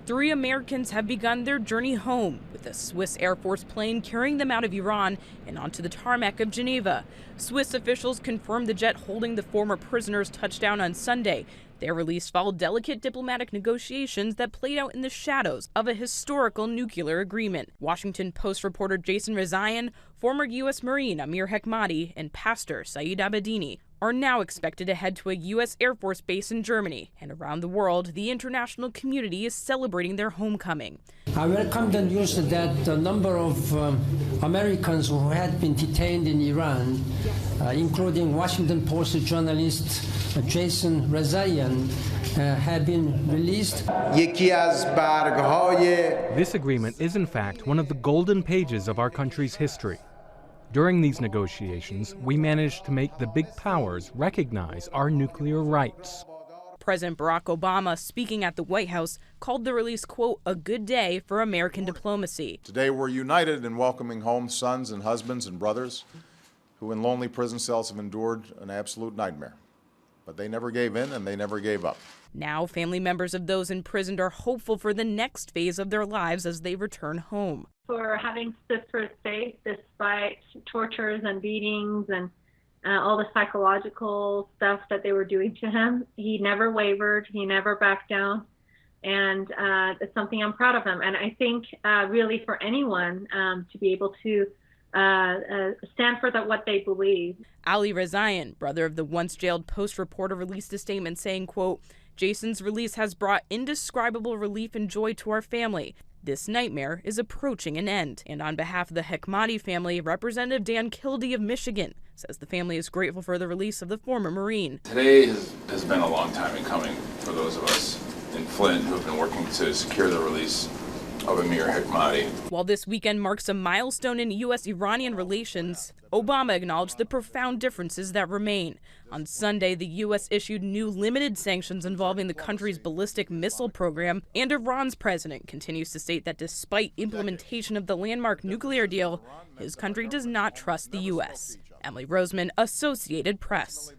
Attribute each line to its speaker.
Speaker 1: 3 Americans have begun their journey home, with a Swiss Air Force plane carrying them out of Iran and onto the tarmac of Geneva. Swiss officials confirmed the jet holding the former prisoners touched down on Sunday. Their release followed delicate diplomatic negotiations that played out in the shadows of a historical nuclear agreement. Washington Post reporter Jason Rezaian, former U.S. Marine Amir Hekmati, and pastor Saeed Abedini are now expected to head to a U.S. Air Force base in Germany. And around the world, the international community is celebrating their homecoming.
Speaker 2: I welcome the news that a number of Americans who had been detained in Iran, including Washington Post journalist Jason Rezaian, have been released.
Speaker 3: This agreement is in fact one of the golden pages of our country's history. During these negotiations, we managed to make the big powers recognize our nuclear rights.
Speaker 1: President Barack Obama, speaking at the White House, called the release, quote, a good day for American diplomacy.
Speaker 4: Today we're united in welcoming home sons and husbands and brothers who in lonely prison cells have endured an absolute nightmare. But they never gave in and they never gave up.
Speaker 1: Now, family members of those imprisoned are hopeful for the next phase of their lives as they return home.
Speaker 5: For having stood for his faith despite tortures and beatings and all the psychological stuff that they were doing to him, he never wavered, he never backed down, and it's something I'm proud of him. And I think really for anyone to be able to stand for what they believe.
Speaker 1: Ali Rezaian, brother of the once jailed Post reporter, released a statement saying, quote, Jason's release has brought indescribable relief and joy to our family. This nightmare is approaching an end. And on behalf of the Hekmati family, Representative Dan Kildee of Michigan says the family is grateful for the release of the former Marine.
Speaker 6: Today has been a long time in coming for those of us in Flint who have been working to secure the release of Amir Hekmati.
Speaker 1: While this weekend marks a milestone in U.S.-Iranian relations, Obama acknowledged the profound differences that remain. On Sunday, the U.S. issued new limited sanctions involving the country's ballistic missile program, and Iran's president continues to state that despite implementation of the landmark nuclear deal, his country does not trust the U.S. Emily Roseman, Associated Press.